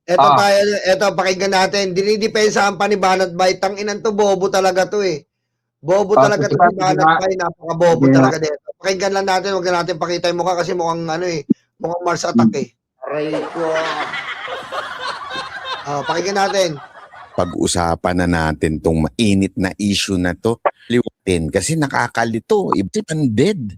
Eto tayo, eto pakinggan natin. Dinidepensahan pa ni Banat Bay. Tanginan to, bobo talaga to eh. Bobo talaga to si Banat Bay. Napaka-bobo talaga dito. Pakinggan lang natin, huwag na natin pakita yung mukha kasi mukhang ano eh. Mukhang Mars attack eh. Aray ko. Pakinggan natin. Pag-usapan na natin tong mainit na issue na to. Liwatin kasi nakakalito. Ibig funded.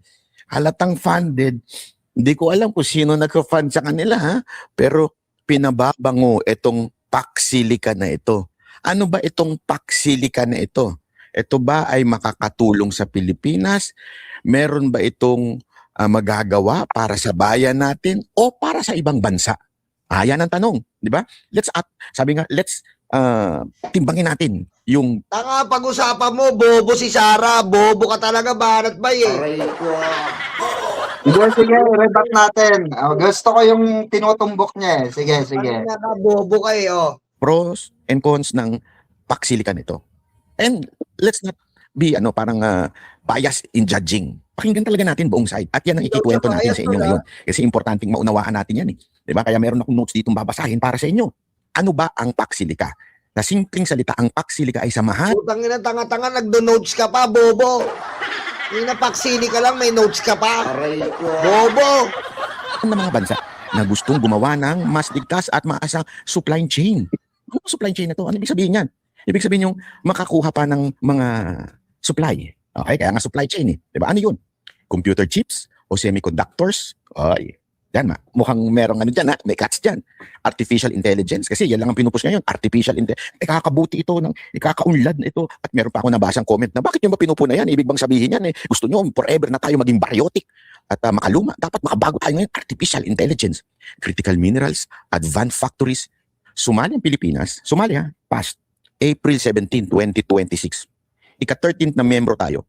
Halatang funded. Hindi ko alam kung sino nagka-fund sa kanila ha. Pero pinababango itong Paxilica na ito. Ano ba itong Paxilica na ito? Ito ba ay makakatulong sa Pilipinas? Meron ba itong magagawa para sa bayan natin o para sa ibang bansa? Yan ang tanong, di ba? Sabi nga, let's timbangin natin yung... Tanga, pag-usapan mo, bobo si Sarah. Bobo ka talaga, Banat Bay eh. Aray ko. Sige, rebat natin. Gusto ko yung tinutumbok niya eh. Sige. Bobo ka eh, Pros and cons ng Paxilica nito. And let's not be parang biased in judging. Pakinggan talaga natin buong side. At yan ang ikikwento natin sa inyo ngayon. Kasi importanteng maunawaan natin yan eh. Diba? Kaya meron akong notes ditong babasahin para sa inyo. Ano ba ang Paxilica? Na simpleng salita, ang Paxilica ay samahan. Putang ina, tanga-tanga, nagdo-notes ka pa, bobo. Hindi na Paxili ka lang, may notes ka pa. Aray ko. Bobo. Ng mga bansa na gustong gumawa ng mas ligtas at maasang supply chain. Ano supply chain na to? Ano ibig sabihin yan? Ibig sabihin yung makakuha pa ng mga supply. Okay, kaya nga supply chain eh. Diba? Ano yun? Computer chips o semiconductors? Ay, yan mukhang merong dyan may cuts dyan. Artificial intelligence, kasi yan lang ang pinupush ngayon. Artificial intelligence. Ikakabuti ito, ikakaunlad na ito. At meron pa ako nabasang comment na bakit nyo ba pinupuna yan? Ibig bang sabihin yan gusto nyo forever na tayo maging biotic at makaluma. Dapat makabago tayo ngayon. Artificial intelligence. Critical minerals, advanced factories. Sumali ang Pilipinas. Sumali past April 17, 2026. Ika-13th na membro tayo.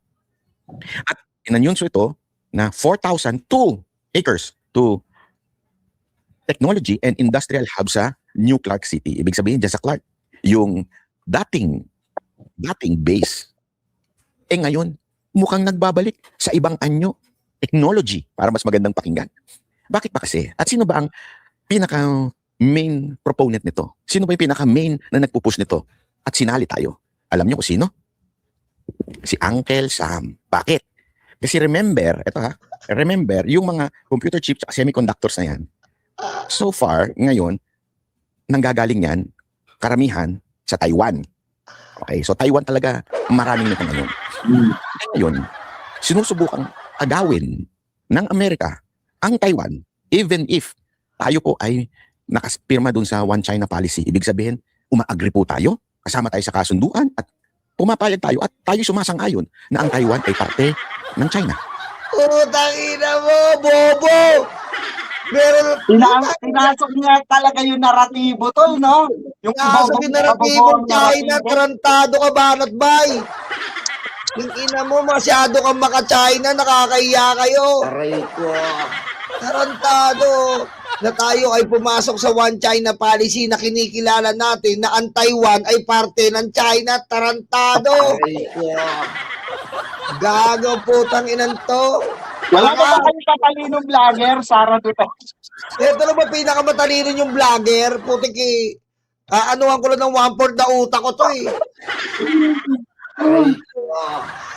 At inanyunso ito na 4,002 acres to technology and industrial hub sa New Clark City. Ibig sabihin dyan sa Clark, yung dating base, ngayon, mukhang nagbabalik sa ibang anyo, technology, para mas magandang pakinggan. Bakit pa kasi? At sino ba ang pinaka-main proponent nito? Sino ba yung pinaka-main na nagpupush nito? At sinali tayo. Alam niyo kung sino? Si Uncle Sam. Bakit? Kasi remember, yung mga computer chips at semiconductors na yan, so far, ngayon, nanggagaling yan, karamihan, sa Taiwan. Okay, so Taiwan talaga, maraming nito ngayon. Ngayon, sinusubukang agawin ng Amerika ang Taiwan, even if tayo po ay nakaspirma dun sa One China policy. Ibig sabihin, umaagree po tayo, kasama tayo sa kasunduan, at pumapayag tayo, at tayo sumasang-ayon na ang Taiwan ay parte ng China. Tangina mo, bobo! Pinasok niya talaga yung naratibo tol, no? Yung pinasok yung naratibo China, tarantado ka, Banat Bay. Yung ina mo, masyado kang maka-China, nakakahiya kayo. Aray ko. Tarantado. Na tayo ay pumasok sa One China policy na kinikilala natin na ang Taiwan ay parte ng China. Tarantado. Aray ko. Gago, putang inan to. Wala ba kayong tatalinong vlogger, Sarah Duterte? Ito lang ba pinakamatalino yung vlogger? Putik anuhan ko lang ng 1/4 na utak ko to eh.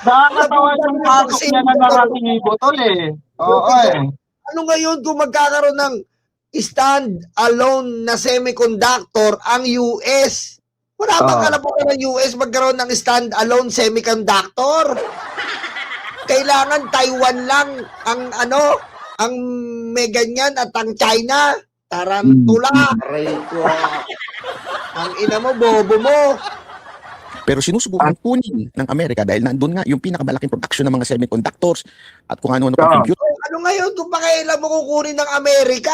Nakakatawa yung pasok niya na naratibo tol eh. Oo eh. Ano ngayon kung magkakaroon ng stand-alone na semiconductor ang US? Wala bang kalabukan ng US magkaroon ng stand-alone semiconductor? Kailangan Taiwan lang ang ang may ganyan at ang China. Tarantula. Ang ina mo, bobo mo. Pero sinusubukan kunin ng Amerika dahil nandun nga yung pinakamalaking production ng mga semiconductors at kung ano-ano pang computer. Ano ngayon kung pakailan mo kukunin ng Amerika?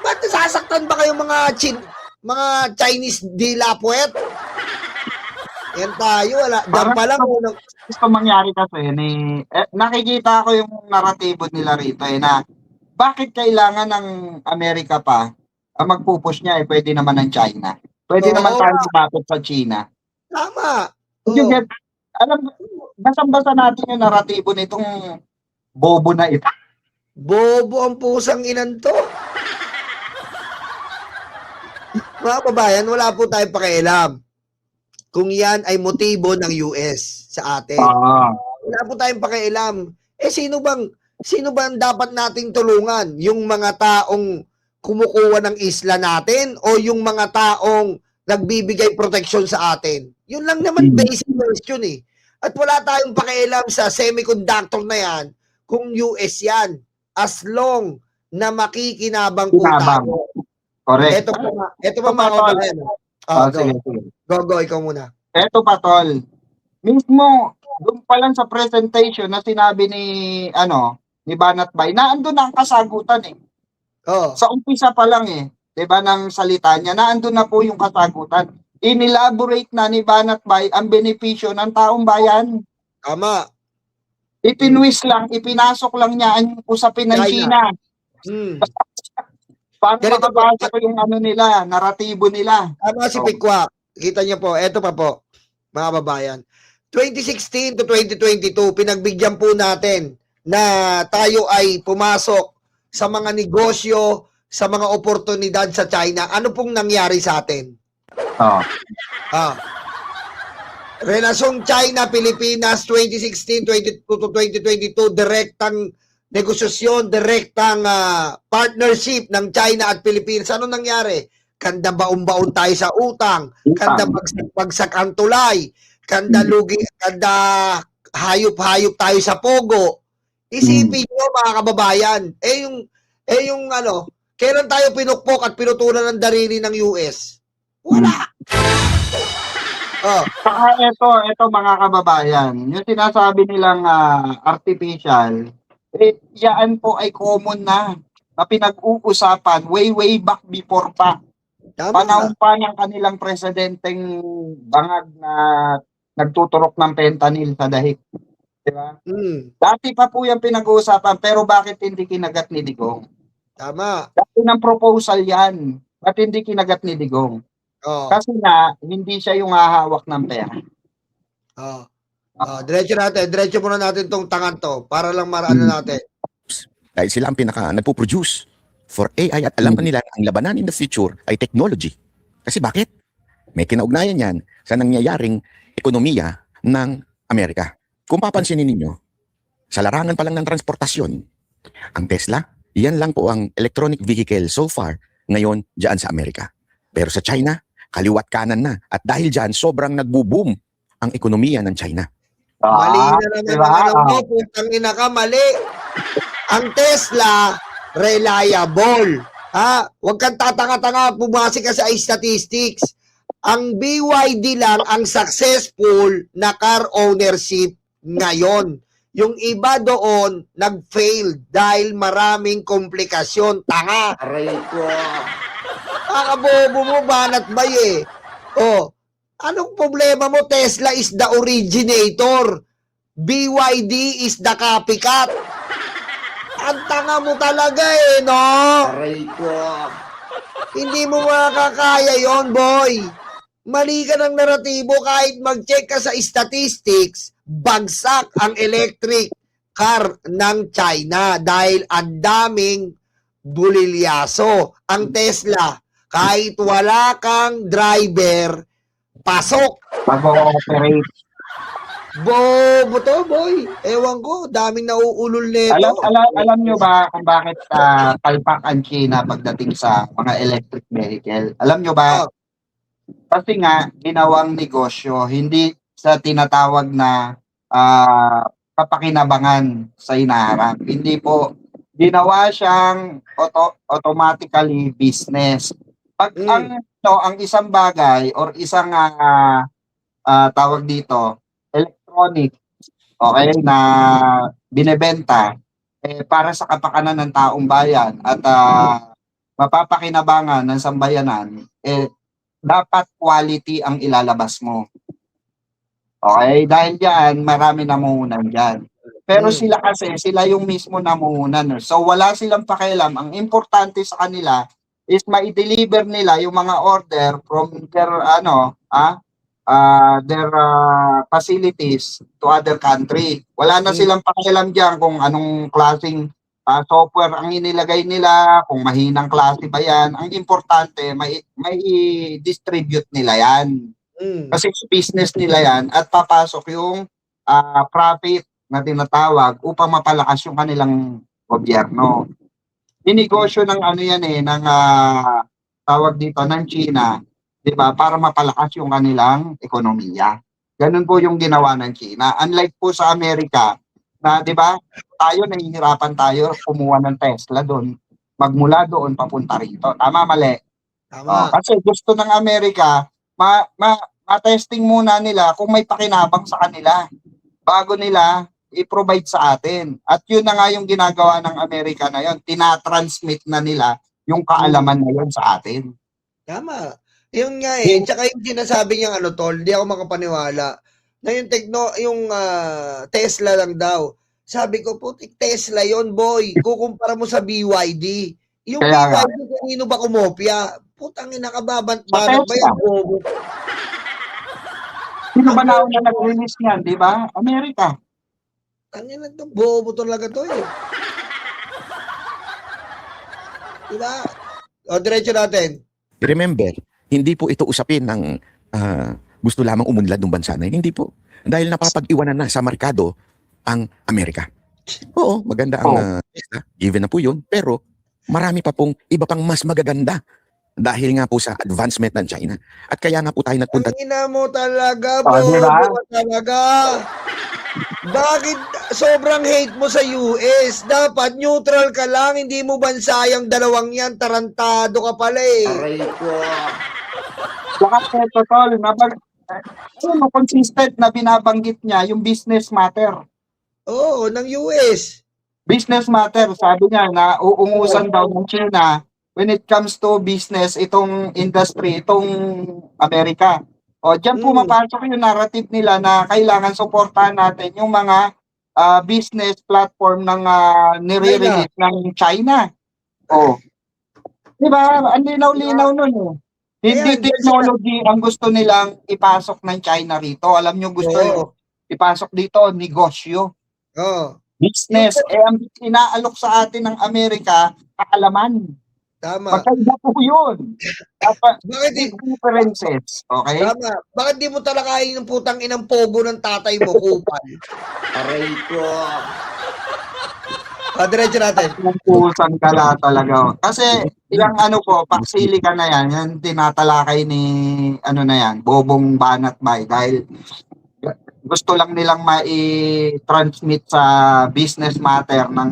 Ba't nasasaktan ba kayo mga Chinese dilapwet? Yan tayo, wala. Diyan pa lang. Gusto mangyari kasi, nakikita ko yung naratibo nila rito na bakit kailangan ng Amerika pa magpupush niya pwede naman ng China. Pwede naman tayo sumapot sa China. Tama. Alam, basang-basa natin yung naratibo nitong bobo na ito. Bobo ang pusang inan to. Mga kababayan, wala po tayong pakialam kung yan ay motibo ng US sa atin. Wala po tayong pakialam. Sino bang dapat nating tulungan? Yung mga taong kumukuha ng isla natin o yung mga taong nagbibigay proteksyon sa atin? Yun lang naman basic question eh. At wala tayong pakialam sa semiconductor na yan kung US yan. As long na makikinabang po tayo. Correct. Ito pa mga kababayan. Sige, sige. Go, ikaw muna. Eto pa, tol. Mismo, doon pa lang sa presentation na sinabi ni Banat Bay, na andun na ang kasagutan eh. Sa umpisa pa lang eh, 'di ba, ng salita niya, na andun na po yung kasagutan. Inelaborate na ni Banat Bay ang benepisyo ng taong bayan. Tama. Itinwist lang, ipinasok lang niya ang usapin ng China. Paano makabasa ko yung nila, naratibo nila. Tama si Pikwa. Kita niyo po, eto pa po, mga kababayan. 2016 to 2022, pinagbigyan po natin na tayo ay pumasok sa mga negosyo, sa mga oportunidad sa China. Ano pong nangyari sa atin? Relasyong China-Pilipinas 2016 to 2022, direktang negosasyon, direktang partnership ng China at Pilipinas. Ano nangyari? Kanda baon-baon tayo sa utang, kanda bagsak ang tulay, kanda lugi, kanda hayop-hayop tayo sa pogo. Isipin nyo mga kababayan, kailan tayo pinukpok at pinutulan ng darili ng US? Wala. Saka ito mga kababayan, yung sinasabi nilang artificial, yan po ay common na pinag-uusapan way back before pa. Panahon pa ng kanilang presidenteng bangag na nagtuturok ng fentanyl sa dahig. Diba? Dati pa po yung pinag-uusapan, pero bakit hindi kinagat ni Digong? Tama. Dati ng proposal yan. Bakit hindi kinagat ni Digong? Kasi na, hindi siya yung hahawak ng pera. Diretso muna natin tong tangan to para lang maraan natin. Dahil sila ang nagpo-produce for AI at alam nila ang labanan in the future ay technology. Kasi bakit? May kinaugnayan yan sa nangyayaring ekonomiya ng Amerika. Kung papansinin ninyo, sa larangan pa lang ng transportasyon, ang Tesla, yan lang po ang electronic vehicle so far ngayon dyan sa Amerika. Pero sa China, kaliwat kanan na. At dahil dyan, sobrang nagbo-boom ang ekonomiya ng China. Mali na naman putang ina ka, mali. Ang Tesla, reliable. Huwag kang tatanga-tanga, pumasi ka sa statistics. Ang BYD lang ang successful na car ownership ngayon. Yung iba doon, nag-fail dahil maraming komplikasyon. Tanga. Aray ko. Kakabobo mo, Banat Bay eh. Anong problema mo? Tesla is the originator. BYD is the copycat. Ang tanga mo talaga eh, no? Aray ko. Hindi mo makakaya yon, boy. Mali ka ng naratibo kahit mag-check ka sa statistics, bagsak ang electric car ng China dahil ang daming bulilyaso. Ang Tesla, kahit wala kang driver, pasok. Mag-ooperate. Bobo to, boy. Ewan ko, daming nauulol nito. Alam nyo ba kung bakit palpak ang China pagdating sa mga electric vehicle? Alam nyo ba? Kasi nga, ginawang negosyo, hindi sa tinatawag na kapakinabangan sa inaharap. Hindi po, ginawa siyang automatically business. Pag ang isang bagay or isang tawag dito, electronic, okay, na binebenta para sa kapakanan ng taong bayan at mapapakinabangan ng sambayanan, dapat quality ang ilalabas mo. Okay? Dahil diyan, marami namuhunan diyan. Pero sila yung mismo namuhunan. So wala silang pakialam. Ang importante sa kanila is ma-deliver nila yung mga order from their facilities to other country. Wala na silang pakialam diyan kung anong klaseng software ang inilagay nila, kung mahinang klase ba yan. Ang importante, may i-distribute nila yan. Kasi business nila yan at papasok yung profit na tinatawag upang mapalakas yung kanilang gobyerno. Dinegosyo ng ano yan ng tawag dito ng China, 'di ba? Para mapalakas yung kanilang ekonomiya. Ganun po yung ginawa ng China. Unlike po sa Amerika na 'di ba? Tayo nahihirapan tayo kumuha ng Tesla doon. Magmula doon papunta rito. Tama mali. Tama. Kasi gusto ng Amerika ma-testing muna nila kung may pakinabang sa kanila bago nila i-provide sa atin. At yun na nga yung ginagawa ng Amerika na yun. Tinatransmit na nila yung kaalaman na yun sa atin. Tama. Yun nga eh. Tsaka yung sinasabi niyang ano, tol, di ako makapaniwala na yung Tesla lang daw. Sabi ko, putik Tesla yon boy. Kukumpara mo sa BYD. Yung Kaya nga. BYD, kanino ba kumopya? Putang ina ka, banat ba Tesla. yan, bobo? Sino ba na nag-release niyan, di ba? Amerika. Tangina to, bobo talaga to eh. Diba? O, diretso natin. Remember, hindi po ito usapin ng gusto lamang umunlad ng bansa na yun. Hindi po. Dahil napapag-iwanan na sa merkado ang Amerika. Oo, maganda ang Tesla. Given na po yun. Pero marami pa pong iba pang mas magaganda dahil nga po sa advancement ng China. At kaya nga po tayo nagpunta. Tangina mo talaga, Diba? bobo ka talaga. Bakit sobrang hate mo sa US? Dapat neutral ka lang, hindi mo bansayang dalawang yan, tarantado ka pala eh. Aray ko. Saka ito, tol, consistent na binabanggit niya yung business matter. Oo, ng US. Business matter, sabi niya na uungusan daw ng China when it comes to business, itong industry, itong Amerika. O, dyan pumapasok yung narrative nila na kailangan suportahan natin yung mga business platform ng nire-release ng China. O, di ba? Ang linaw-linaw nun eh. Hindi Ayan, technology ang gusto nilang ipasok ng China rito. Alam nyo gusto yung ipasok dito, negosyo. Oo. Business. Ang inaalok sa atin ng Amerika, kaalaman. Tama. Magkaiba po yun. Dapat Bakit di, differences. Okay? tama. Bakit di mo talakayin ng putang inang pogo ng tatay mo, kupal? Aray ko. Diretso natin. Pusan ka na talaga. Kasi yung ano po, paksili ka na yan, yung tinatalakay ni ano na yan, Bobong Banat Bay. Dahil gusto lang nilang mai-transmit sa business matter ng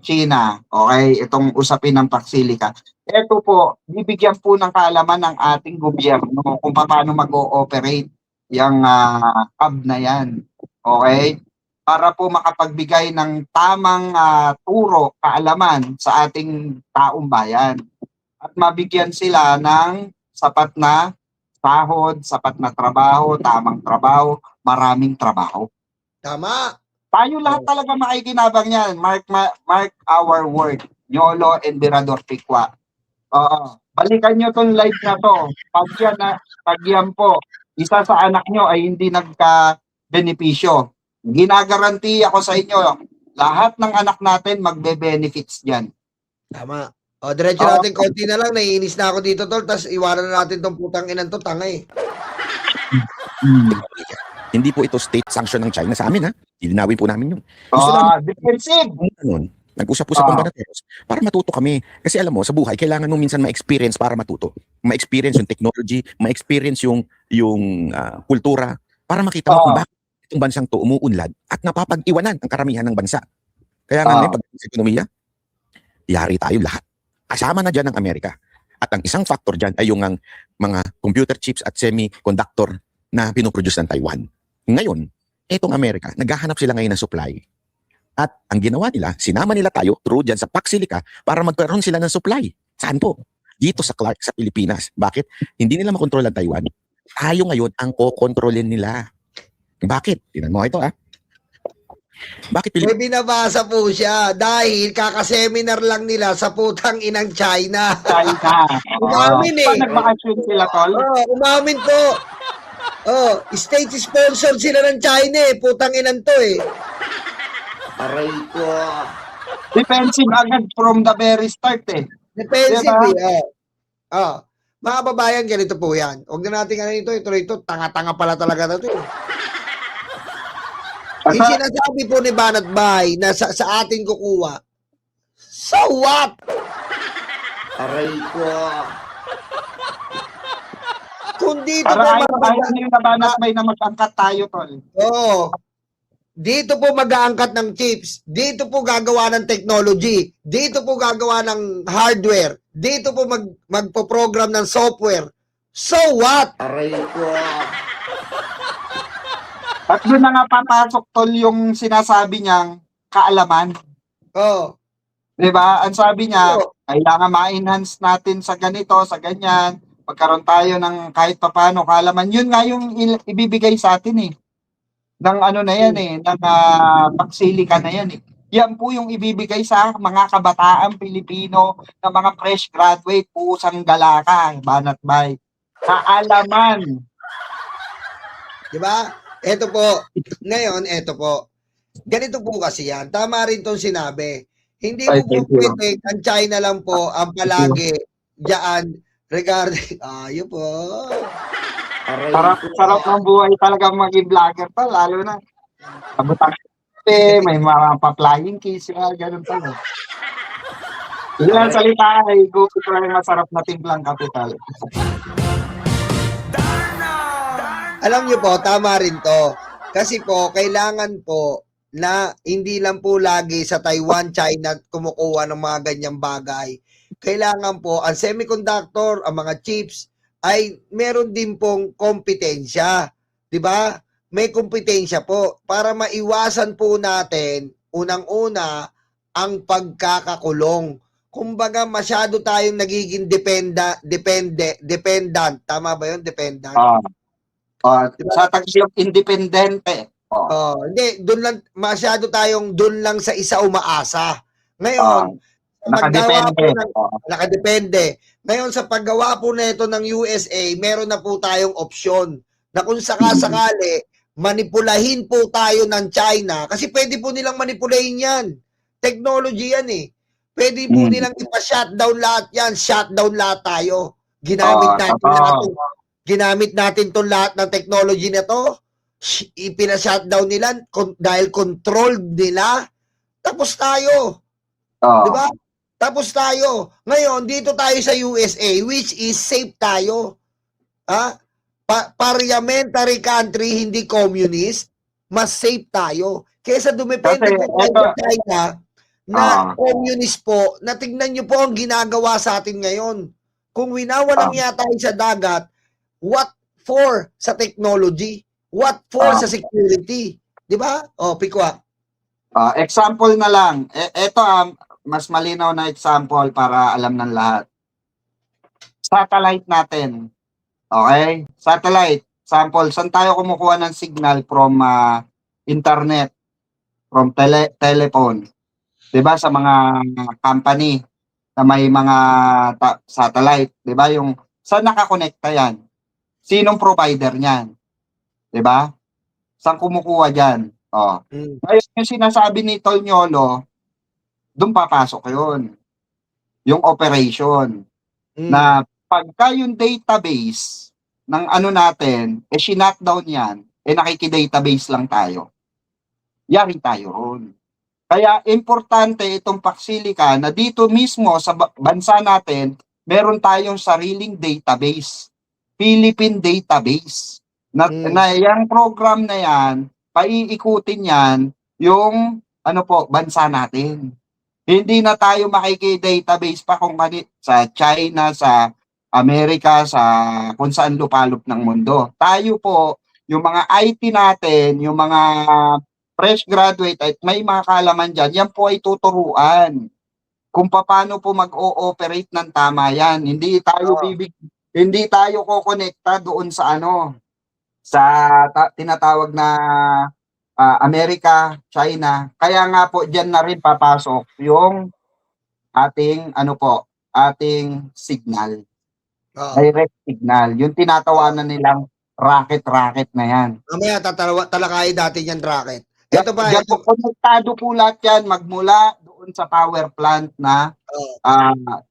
China. Okay? Itong usapin ng Paksilika. Ito po, bibigyan po ng kaalaman ng ating gobyerno kung paano mag-ooperate yung hub na yan. Okay? Para po makapagbigay ng tamang turo, kaalaman sa ating taong bayan. At mabigyan sila ng sapat na sahod, sapat na trabaho, tamang trabaho, maraming trabaho. Tama. Tayo lahat talaga makikinabang yan. Mark our word. Yolo Emperador Pikwa. Oo. Balikan nyo tong live na to. Pag yan po, isa sa anak nyo ay hindi nagka-benepisyo. Ginagaranti ako sa inyo, lahat ng anak natin magbe-benefits dyan. Tama. O, diretso natin, konti na lang, naiinis na ako dito, tol, tapos iwanan na natin tong putang inan to, tanga eh. Hindi po ito state sanction ng China sa amin, ha? Ilinawin po namin yun. Gusto namin, Defensive. nag-usap-usap ang banateros para matuto kami. Kasi alam mo, sa buhay, kailangan mo minsan ma-experience para matuto. Ma-experience yung technology, ma-experience yung kultura, para makita mo kung bakit itong bansang to umuunlad at napapag-iwanan ang karamihan ng bansa. Kaya nga may pagdating sa ekonomiya, yari tayo lahat. Kasama na dyan ang Amerika. At ang isang factor dyan ay yung mga computer chips at semiconductor na pinoproduce ng Taiwan. Ngayon, etong Amerika, naghahanap sila ngayon ng supply. At ang ginawa nila, sinama nila tayo through dyan sa Paksilika para magkaroon sila ng supply. Saan po? Dito sa Clark, sa Pilipinas. Bakit? Hindi nila makontrol ang Taiwan. Tayo ngayon ang kokontrolin nila. Bakit? Tingnan mo ito, Bakit May binabasa po siya dahil kakaseminar lang nila sa putang inang China. China. Umamin eh. Nag-vacation sila, tol. Umamin po. State sponsor sila ng China eh. Putang inan to eh. Aray ko. Defensive agad from the very start eh. Defensive Diba? eh. Mga babayan, ganito po yan. Huwag na natin ito, tanga-tanga pala talaga na ito. Yung sinasabi po ni Banat Bay na sa atin kukuha, so what? Aray ko. Kung dito Para po ayaw nyo na Banat Bay na mag-angkat tayo, tol. Oo. Dito po mag-aangkat ng chips. Dito po gagawa ng technology. Dito po gagawa ng hardware. Dito po magpo-program ng software. So what? Aray ko. At doon na nga papasok, tol, yung sinasabi niyang kaalaman. Oo. Diba? Ang sabi niya, Oo. kailangan ma-enhance natin sa ganito, sa ganyan. Pagkaroon tayo ng kahit papano kaalaman. Yun nga yung ibibigay sa atin eh. Ng ano na yan eh, ng pagsilika na yan eh. Yan po yung ibibigay sa mga kabataang Pilipino na mga fresh graduate, pusang galaka, Banat Bay. Kaalaman. Diba? Ito po. Ngayon, ito po. Ganito po kasi yan. Tama rin itong sinabi. Hindi po pwede ang China lang po ang palagi diyan regarding yun po. Sarap ng buhay talaga maging vlogger pa, lalo na kabutang may mga pa-flying kiss, ganun pa. Yun ang salita ay gusto ko lang masarap na timplang kapital. Alam niyo po, tama rin to. Kasi po, kailangan po na hindi lang po lagi sa Taiwan, China kumukuha ng mga ganyang bagay. Kailangan po, ang semiconductor, ang mga chips, ay meron din pong kompetensya. 'Di ba? May kompetensya po para maiwasan po natin unang-una ang pagkakakulong. Kumbaga masyado tayong nagiging dependent. Tama ba 'yon? Dependent. Diba? Sa taglog independente. Hindi, doon lang masyado tayong doon lang sa isa umaasa. Ngayon, nakadepende. Ngayon sa paggawa po nito ng USA, meron na po tayong opsyon na kung sakasakali manipulahin po tayo ng China kasi pwede po nilang manipulahin yan. Technology yan eh. Pwede po nilang ipa-shutdown lahat yan. Shutdown lahat tayo. Ginamit natin tong lahat ng technology na to. Ipina-shutdown nila dahil controlled nila. Tapos tayo. Diba? Tapos tayo. Ngayon, dito tayo sa USA, which is safe tayo. Parliamentary country, hindi communist. Mas safe tayo. Kesa dumepende po tayo sa China na communist po, na tignan nyo po ang ginagawa sa atin ngayon. Kung winawalang yata tayo sa dagat, what for sa technology? What for sa security? Diba? Pikwa. Example na lang. Ito mas malinaw na example para alam ng lahat. Satellite natin. Okay? Satellite. Sample, saan tayo kumukuha ng signal from internet, from telephone? Diba? Sa mga company na may mga satellite. Diba? Yung, saan nakakonekta yan? Sinong provider niyan? Diba? Saan kumukuha dyan? Ngayon, yung sinasabi ni Tolnyolo, doon papasok yun. Yung operation. Na pagka yung database ng ano natin, sinutdown yan, nakikidatabase lang tayo. Yari tayo ron. Kaya importante itong Paxilica na dito mismo sa bansa natin, meron tayong sariling database. Philippine database. Na yung program na yan, paiikutin yan yung bansa natin. Hindi na tayo makiki-database pa kung sa China, sa Amerika, sa kung saan lupalop ng mundo. Tayo po, yung mga IT natin, yung mga fresh graduate at may mga kaalaman dyan, yan po ay tuturuan kung paano po mag-ooperate ng tama yan. Hindi tayo kokonekta doon sa sa tinatawag na Amerika, China. Kaya nga po diyan na rin papasok yung ating ating signal. Direct signal. Yung tinatawanan nilang rocket na yan. Mamaya talakayin natin yan rocket. Ito pa. Konektado po lahat yan magmula doon dun sa power plant na Oh.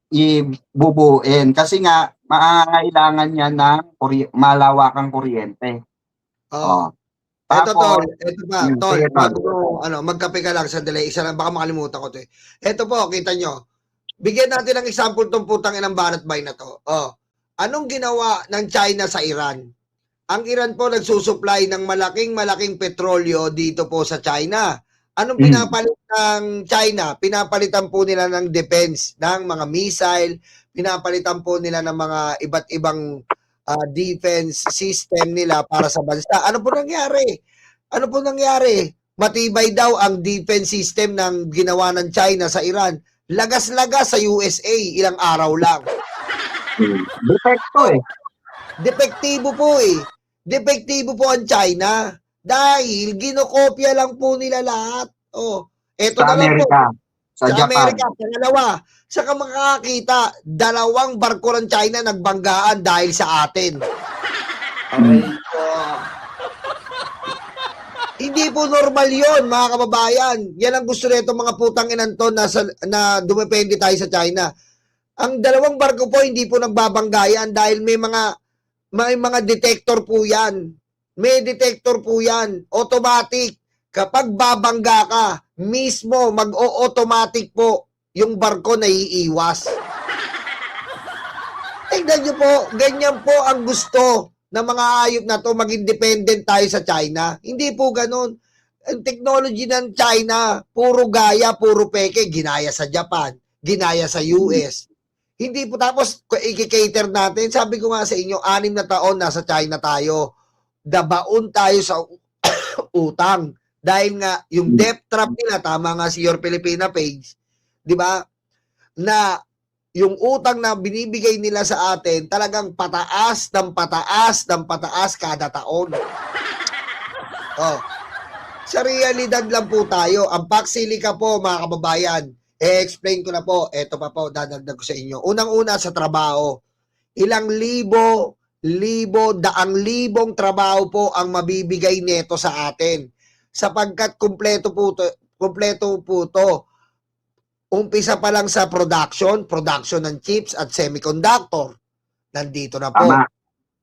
ibubuin. Kasi nga, maangailangan niya ng malawakang kuryente. Oh. Oh. Eto tol, Tapos, eto pa, tol, sige, bago mo, magkape ka lang, sandali, isa lang, baka makalimutan ko to eh. Eto po, kita nyo, bigyan natin ng example tong putang inang banat bay na to. Oh, anong ginawa ng China sa Iran? Ang Iran po nagsusupply ng malaking petrolyo dito po sa China. Anong pinapalit ng China? Pinapalitan po nila ng defense, ng mga missile, pinapalitan po nila ng mga iba't ibang defense system nila para sa bansa. Ano po nangyari? Ano po nangyari? Matibay daw ang defense system ng ginawa ng China sa Iran. Lagas-lagas sa USA, ilang araw lang. Defecto eh. Depektibo po eh. Depektibo po ang China dahil ginokopya lang po nila lahat. Oh, eto Sa na lang po. Amerika. Sa Japan. Amerika, pangalawa. Saka makakita, 2 barko ng China nagbanggaan dahil sa atin. Hindi po normal yon mga kababayan. Yan ang gusto nito mga putang inanton na dumepende tayo sa China. Ang 2 barko po hindi po nagbabanggayan dahil may mga detector po yan. May detector po yan. Automatic. Kapag babangga ka, mismo mag-o-automatic po yung barko na iiwas. Tingnan nyo po, ganyan po ang gusto ng mga hayop na to, maging dependent tayo sa China. Hindi po ganun. Ang technology ng China, puro gaya, puro peke, ginaya sa Japan, ginaya sa US. Hindi po tapos i-cater natin. Sabi ko nga sa inyo, 6 na taon nasa China tayo. Dabaon tayo sa utang. Dahil nga, yung debt trap nila, tama nga si Your Filipina page, di ba? Na yung utang na binibigay nila sa atin, talagang pataas ng pataas ng pataas kada taon. Oh. Sa realidad lang po tayo. Ang Paxilica po, mga kababayan, explain ko na po. Ito pa po, dadagdag ko sa inyo. Unang-una sa trabaho. Ilang daang libong trabaho po ang mabibigay neto sa atin. Sapagkat kumpleto po to. Umpisa pa lang sa production ng chips at semiconductor. Nandito na po. Tama.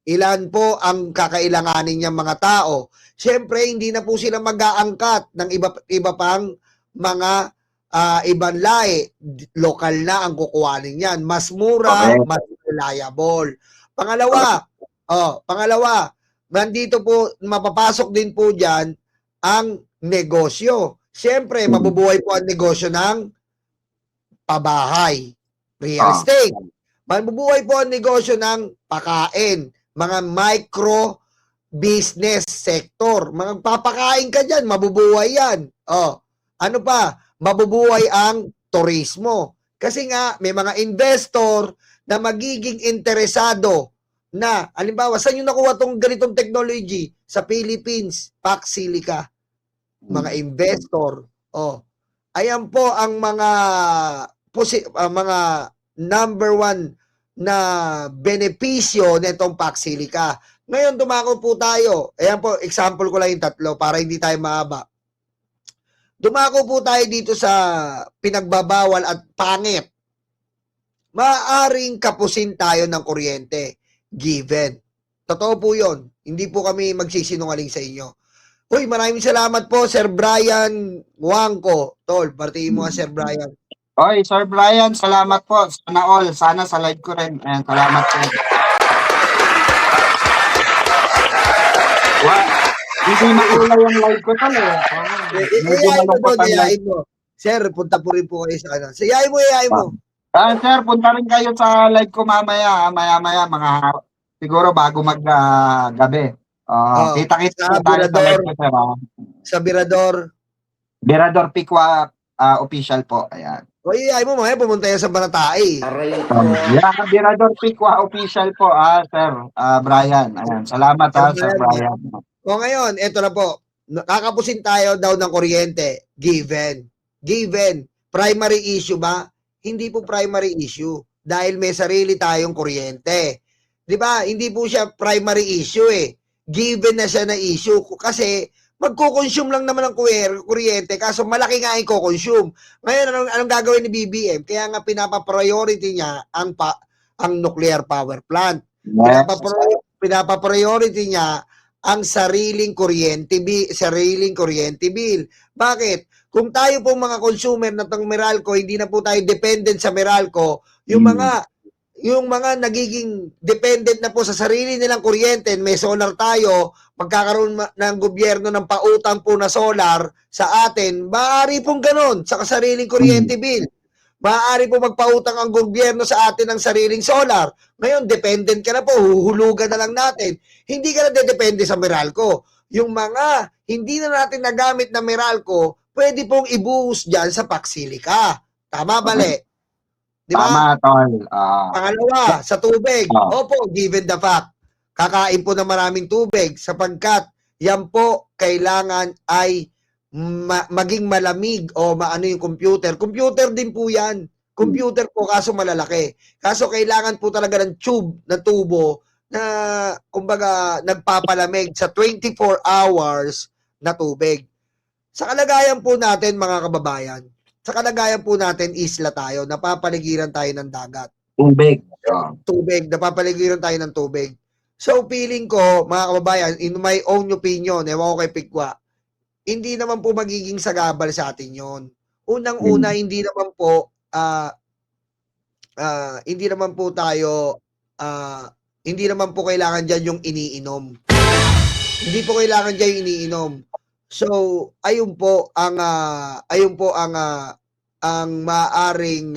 Ilan po ang kakailanganin niyang mga tao? Siyempre, hindi na po sila mag-aangkat ng iba pang mga ibang lahi. Lokal na ang kukuhanin yan. Mas mura, Okay. mas reliable. Pangalawa, nandito po, mapapasok din po dyan ang negosyo. Siyempre, mabubuhay po ang negosyo ng pabahay, real estate. Mabubuhay po ang negosyo ng pakain, mga micro business sector. Mga papakain ka dyan, mabubuhay yan. Ano pa? Mabubuhay ang turismo. Kasi nga, may mga investor na magiging interesado na, halimbawa, saan yung nakuha tong ganitong technology? Sa Philippines, Paxilica. Mga investor. Ayan po ang mga number 1 na benepisyo nitong Paxilica. Ngayon, dumako po tayo. Ayan po, example ko lang yung 3 para hindi tayo mahaba. Dumako po tayo dito sa pinagbabawal at pangit. Maaaring kapusin tayo ng kuryente. Given. Totoo po yun. Hindi po kami magsisinungaling sa inyo. Uy, maraming salamat po, Sir Brian Wangko. Tol, partiin mo Sir Brian. Oy, Sir Brian, salamat po. Sana all. Sana sa live ko rin. Ayan, salamat po. Hindi makulay yung live ko tol eh. Iyayin mo doon, iyayin mo. Sir, punta po rin po kayo sa ano. Iyayin mo. Sir, punta rin kayo sa live ko mamaya. Maya-maya, siguro bago mag-gabi. Kita-kita tayo sa live ko, sir. Sa Birador. Birador Pikwa official po. Ayan. O iyayin mo, mamaya pumunta yan sa Banatay. Birador Pikwa official po, sir. Brian. Ayan. Salamat, Sir Brian. O ngayon, eto na po. Kakapusin tayo daw ng kuryente. Given. Primary issue ba? Hindi po primary issue. Dahil may sarili tayong kuryente. Di ba? Hindi po siya primary issue eh. Given na siya na issue. Kasi magko-consume lang naman ng kuryente, kaso malaki nga yung ko-consume. Ngayon, anong gagawin ni BBM? Kaya nga pinapa-priority niya ang nuclear power plant. Yes. Pinapa-priority niya ang sariling kuryente bill. Bakit? Kung tayo po mga consumer ng Meralco, hindi na po tayo dependent sa Meralco, yung mga nagiging dependent na po sa sarili nilang kuryente, may solar tayo, magkakaroon ng gobyerno ng pautang po na solar sa atin, maaari pong ganon sa sariling kuryente bill. Maaari po magpautang ang gobyerno sa atin ng sariling solar. Ngayon, dependent ka na po, huhulugan na lang natin. Hindi ka na depende sa Meralco. Yung mga hindi na natin nagamit na Meralco, pwede pong ibuhos dyan sa Paxilica. Tama, mali? Di ba? Tama, tol. Pangalawa, sa tubig. Opo, given the fact. Kakain po ng maraming tubig sapagkat yan po kailangan ay maging malamig o maano yung computer. Computer din po yan. Computer po kaso malalaki. Kaso kailangan po talaga ng tube, na tubo na kumbaga nagpapalamig sa 24 hours na tubig. Sa kalagayan po natin mga kababayan, sa kalagayan po natin isla tayo, napapaligiran tayo ng dagat. Tubig, napapaligiran tayo ng tubig. So feeling ko mga kababayan, in my own opinion, ewan ko kay Pikwa, hindi naman po magiging sagabal sa atin yon. Unang-una, hindi naman po hindi naman po kailangan dyan yung iniinom. Hindi po kailangan dyan yung iniinom. So, ayun po ang maaring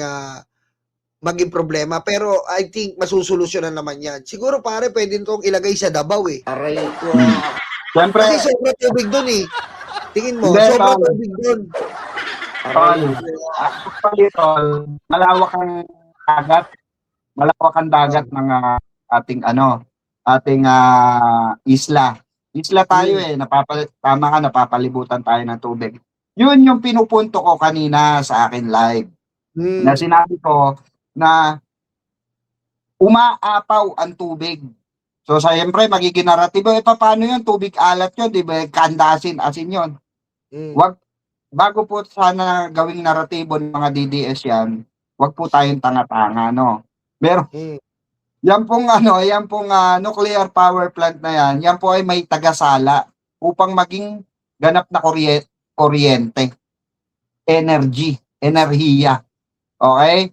maging problema. Pero I think masusolusyonan naman yan. Siguro pare, pwede itong ilagay sa Davao eh. Aray ko. Siyempre, Kasi sobrang tubig dun eh. Tingin mo, Hindi, sobrang tol. tubig dun. tol, malawak ang dagat ng ating isla. Isla tayo tama ka, napapalibutan tayo ng tubig. Yun yung pinupunto ko kanina sa akin live. Na sinabi ko na umaapaw ang tubig. So, siyempre, magiging naratibo. Paano yun? Tubig alat yun, di ba? Kandasin, asin yun. Bago po sana gawing naratibo ng mga DDS yan, wag po tayong tanga-tanga, no? Pero, yan pong nuclear power plant na yan po ay may tagasala upang maging ganap na kuryente, enerhiya. Okay?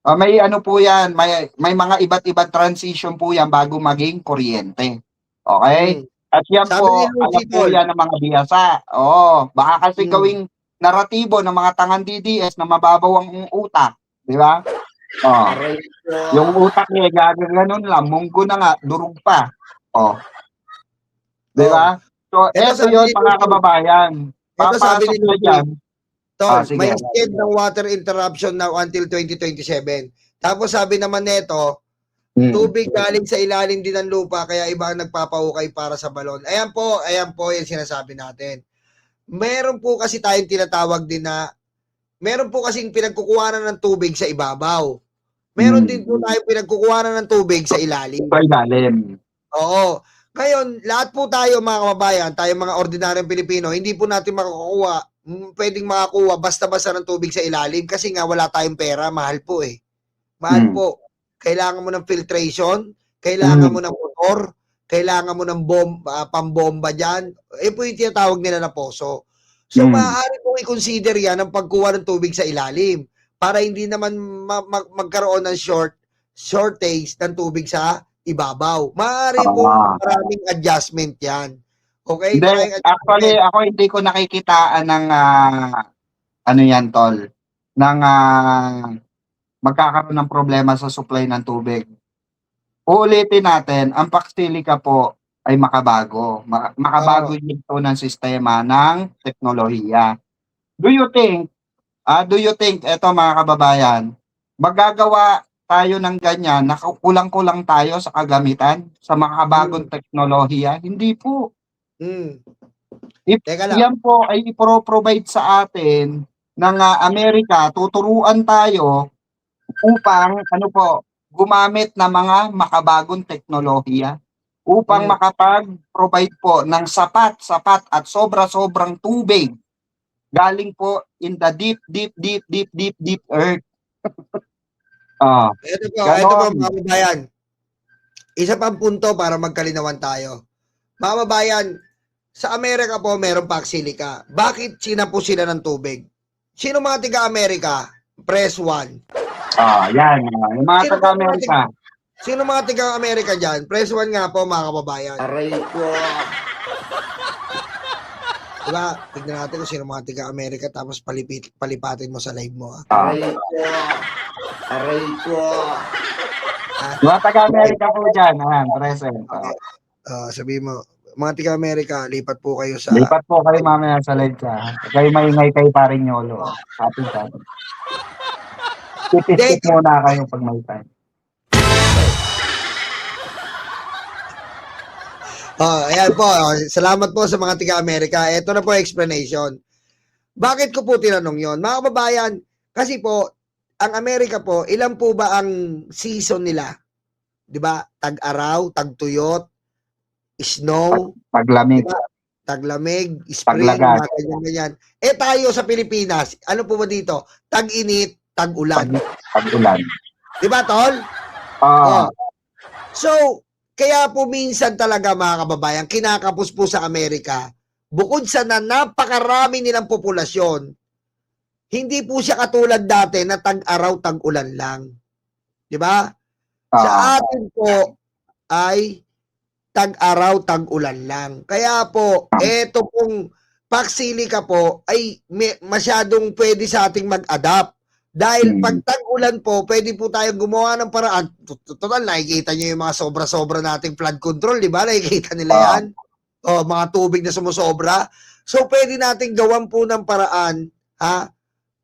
May po yan, may mga iba't ibang transition po yan bago maging kuryente. Okay? At yan po, alam po yan ng mga biyasa. Baka kasi gawing naratibo ng mga tangang DDS na mababaw ang utak. Di ba? Yung utak niya, gaganon lang, munggo na nga, durog pa. Di ba? So, eto yun, mga kababayan. Ito sabi Papasok ni na dyan. Tol, sige. may extend ng water interruption now until 2027. Tapos sabi naman neto, tubig galing sa ilalim din ng lupa kaya iba ang nagpapahukay para sa balon. Ayan po yung sinasabi natin. Meron po kasi tayong tinatawag din na meron po kasing pinagkukuhanan ng tubig sa ibabaw. Meron din po tayong pinagkukuhanan ng tubig sa ilalim. Sa ilalim. Oo. Ngayon, lahat po tayo mga kababayan, tayo mga ordinaryong Pilipino, hindi po natin pwedeng makakuha basta-basta ng tubig sa ilalim kasi nga wala tayong pera, mahal po eh. Mahal po. Kailangan mo ng filtration, kailangan mo ng motor, kailangan mo ng pambomba dyan. Po yung tinatawag nila na poso. So, maaari pong i-consider yan ang pagkuha ng tubig sa ilalim para hindi naman magkaroon ng shortage ng tubig sa ibabaw. Maaari pong maraming adjustment yan. Okay? Actually, ako hindi ko nakikitaan ng yan, tol, ng magkakaroon ng problema sa supply ng tubig. Uulitin natin, ang Paxilica po ay makabago. Makabago dito ng sistema ng teknolohiya. Do you think, eto mga kababayan, magagawa tayo ng ganyan, kulang-kulang tayo sa kagamitan, sa makabagong teknolohiya? Hindi po. Yan po ay ipro-provide sa atin ng Amerika, tuturuan tayo upang gumamit ng mga makabagong teknolohiya upang Mm. makapag-provide po ng sapat at sobra-sobrang tubig galing po in the deep earth. Ah, Ito po, ganon. mga kababayan. Isa pang punto para magkalinawan tayo. Mga kababayan, sa Amerika po merong Paxilica. Bakit sinapo sila ng tubig? Sino mga tiga-Amerika? Press 1. Yan. Yung mga Sino taga-Amerika. Sino mga tiga-Amerika dyan? Press 1 nga po mga kababayan. Aray ko. Diba? Tignan natin kung sino mga tiga-Amerika tapos palipatin mo sa live mo. Aray ko. Aray ko. Mga taga-Amerika po dyan. Present. Sabi mo, mga tiga-Amerika, lipat po kayo sa... Lipat po kayo mamaya sa live ka. Kayo maingay kay paring Yolo. Happy time. Tip muna kayo pag may time. Ayan po. Salamat po sa mga tiga-Amerika. Ito na po explanation. Bakit ko po tinanong yon? Mga kababayan, kasi po, ang Amerika po, ilan po ba ang season nila? 'Di ba? Tag-araw, tag-tuyot, snow, Paglamig. diba? Taglamig, spring, mga ganyan. Tayo sa Pilipinas, ano po ba dito? Tag-init, tag-ulan. Tag-ulan. 'Di ba, tol? So, kaya po minsan talaga mga kababayan, kinakapos po sa Amerika, bukod sa napakarami nilang populasyon, hindi po siya katulad dati na tag-araw, tag-ulan lang. 'Di ba? Sa atin po ay tag-araw, tag-ulan lang. Kaya po, eto pong Paxilica po ay masyadong pwede sa ating mag-adapt. Dahil pag tag-ulan po, pwede po tayong gumawa ng paraan. Total, nakikita nyo yung mga sobra-sobra nating flood control, di ba? Nakikita nila yan? Mga tubig na sumusobra. So, pwede nating gawan po ng paraan. Ha?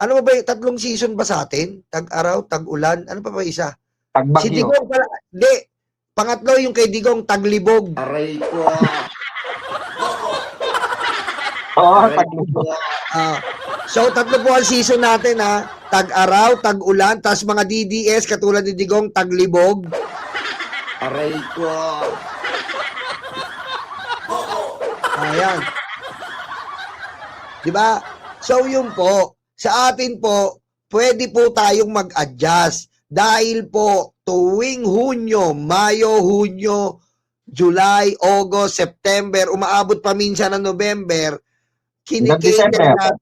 Ano ba yung tatlong season ba sa atin? Tag-araw, tag-ulan, ano pa ba isa? Tagbagyo. Si Digong pala, hindi. Pangatlo yung kay Digong, taglibog. Aray ko. Taglibog. So, tatlo po ang season natin, ha? Tag-araw, tag-ulan, tas mga DDS katulad ni Digong, taglibog. Aray ko. Ayan. Diba? So, yun po. Sa atin po, pwede po tayong mag-adjust. Dahil po, tuwing Hunyo, Mayo, Hunyo, July, August, September, umaabot pa minsan ng November, kinikater na,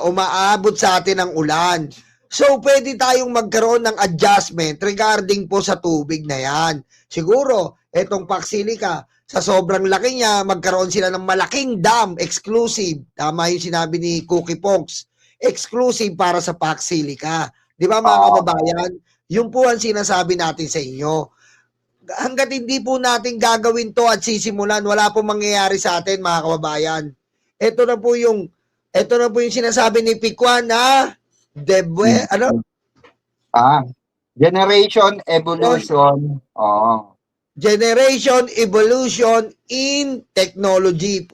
umaabot sa atin ang ulan. So, pwede tayong magkaroon ng adjustment regarding po sa tubig na yan. Siguro, etong Paxilica, sa sobrang laki niya, magkaroon sila ng malaking dam, exclusive. Tama yung sinabi ni Cookie Ponks. Exclusive para sa Paxilica. Di ba mga kababayan? Yun po ang sinasabi natin sa inyo. Hanggat hindi po natin gagawin to at sisimulan, wala po mangyayari sa atin mga kababayan. Ito na po yung sinasabi ni Pikwan na Generation Evolution. Generation Evolution in Technology.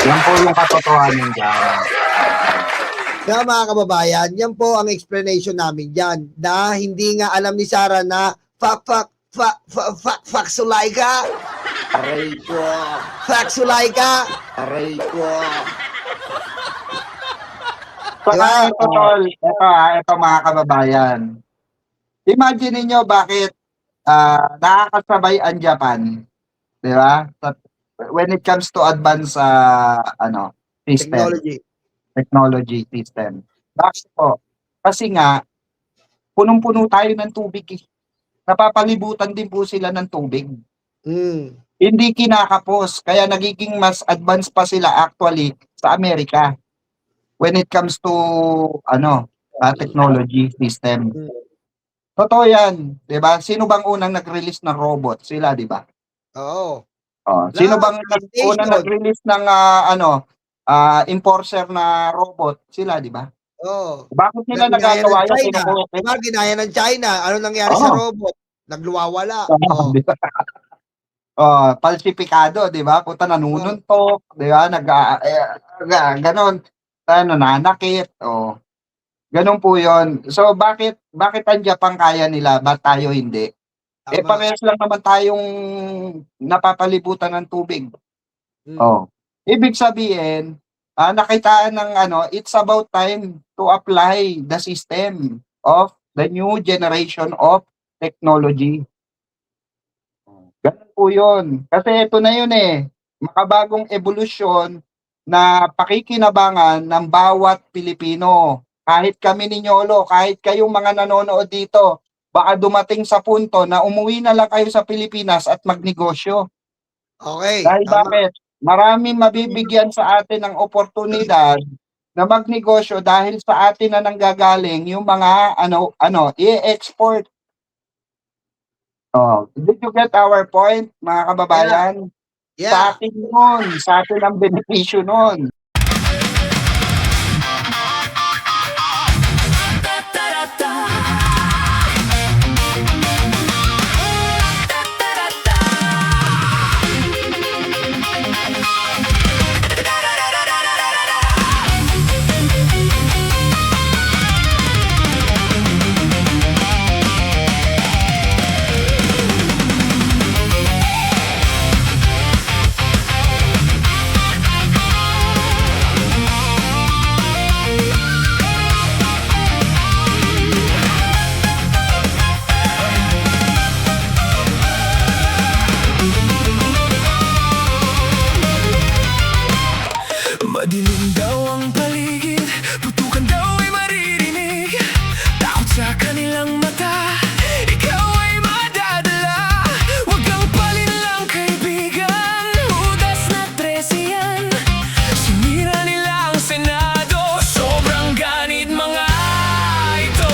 Yan po yung katotohanan dyan. Kaya mga kababayan, yan po ang explanation namin dyan na hindi nga alam ni Sarah na Faxulaika. Aray ko. Faxulaika. Aray ko. Saka ito, tol. Ito mga kababayan. Imagine niyo bakit nakakasabay ang Japan, di ba? When it comes to advance system. Technology system. Bakit po? Kasi nga, punong-puno tayo ng tubig. Napapalibutan din po sila ng tubig. Hindi kinakapos. Kaya nagiging mas advanced pa sila actually sa Amerika. When it comes to technology system. Totoo yan. Diba? Sino bang unang nag-release ng robot? Sila, diba? Oo. Sino bang unang nag-release ng enforcer na robot? Sila, di ba? Bakit nila nagagawa yan? Diba, ginaya ng China. Ano nangyari sa robot? Nagluwawala. Falsifikado, di ba? Puta, nanununtok, di ba? Ganon. Nananakit. Ganun po yon. So, bakit ang Japan kaya nila, ba't tayo hindi? Tama. Parehas lang naman tayong napapalibutan ng tubig. Mm. Oh. Ibig sabihin, nakitaan ng it's about time to apply the system of the new generation of technology. Ganun po yun. Kasi ito na yun makabagong evolusyon na pakikinabangan ng bawat Pilipino. Kahit kami ni Nyolo, kahit kayong mga nanonood dito, baka dumating sa punto na umuwi na lang kayo sa Pilipinas at magnegosyo. Okay. Dahil Tama. bakit? Maraming mabibigyan sa atin ng oportunidad na magnegosyo dahil sa atin na nanggagaling yung mga i-export. Oh, did you get our point, mga kababayan? Sa Yeah. atin yun, sa atin ang benepisyo nun. Madilim daw ang paligid, putukan daw ay maririnig. Takot sa kanilang mata, ikaw ay madadala. Huwag kang palinlang kaibigan, hudas na 13 yan. Sinira nila ang Senado, sobrang ganit mga ito.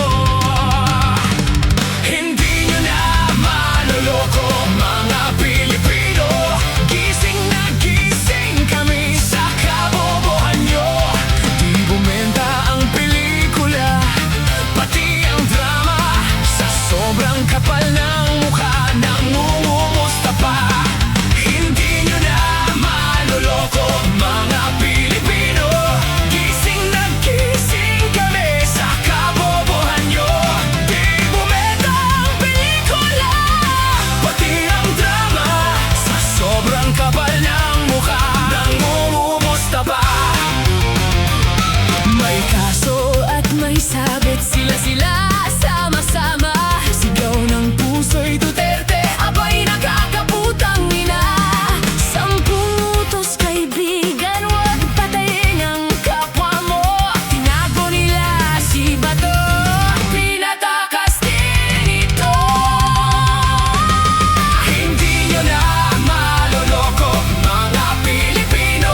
Hindi nyo na maloloko mga Pilipino. Gising na gising kami sa kabobohan nyo. Di bumenta ang pelikula, pati ang drama. Sa sobrang kapal ng mukha, nangungumusta pa. Hindi nyo na maloloko mga Pilipino. Gising na gising kami sa kabobohan nyo. Di bumenta ang pelikula, pati ang drama. Sa sobrang kapal ng mukha, nangungumusta pa. May kaso at may sabit, sila sama-sama. Sigaw ng puso'y Duterte, abay nakakaputang ina. 10 utos kaibigan, huwag patayin ang kapwa mo. Tinago nila si Bato, pinatakas din ito. Hindi nyo na maloloko mga Pilipino.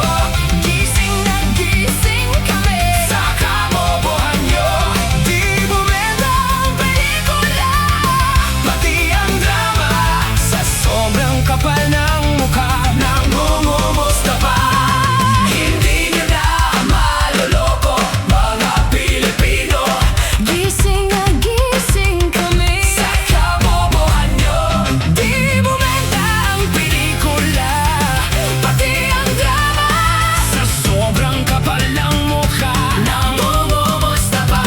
Gising na gising kami sa kabobohan nyo. Di bumenta ang pelikula, pati ang drama. Sa sobrang kapal ng mukha, nangungumusta pa. Hindi nyo na maloloko mga Pilipino. Gising na gising kami sa kabobohan nyo. Di bumenta ang pelikula, pati ang drama. Sa sobrang kapal ng mukha, nangungumusta pa.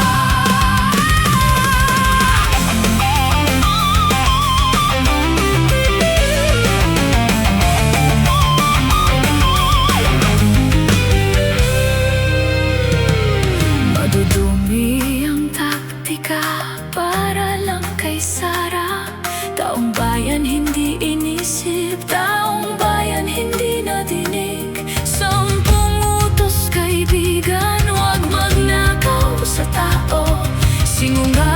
Madudumi ang taktika para lang kay Sara. Taong bayan hindi inisip, taong bayan hindi nadinig. 10 utos kaibigan, huwag magnakaw sa tao. Sinungaling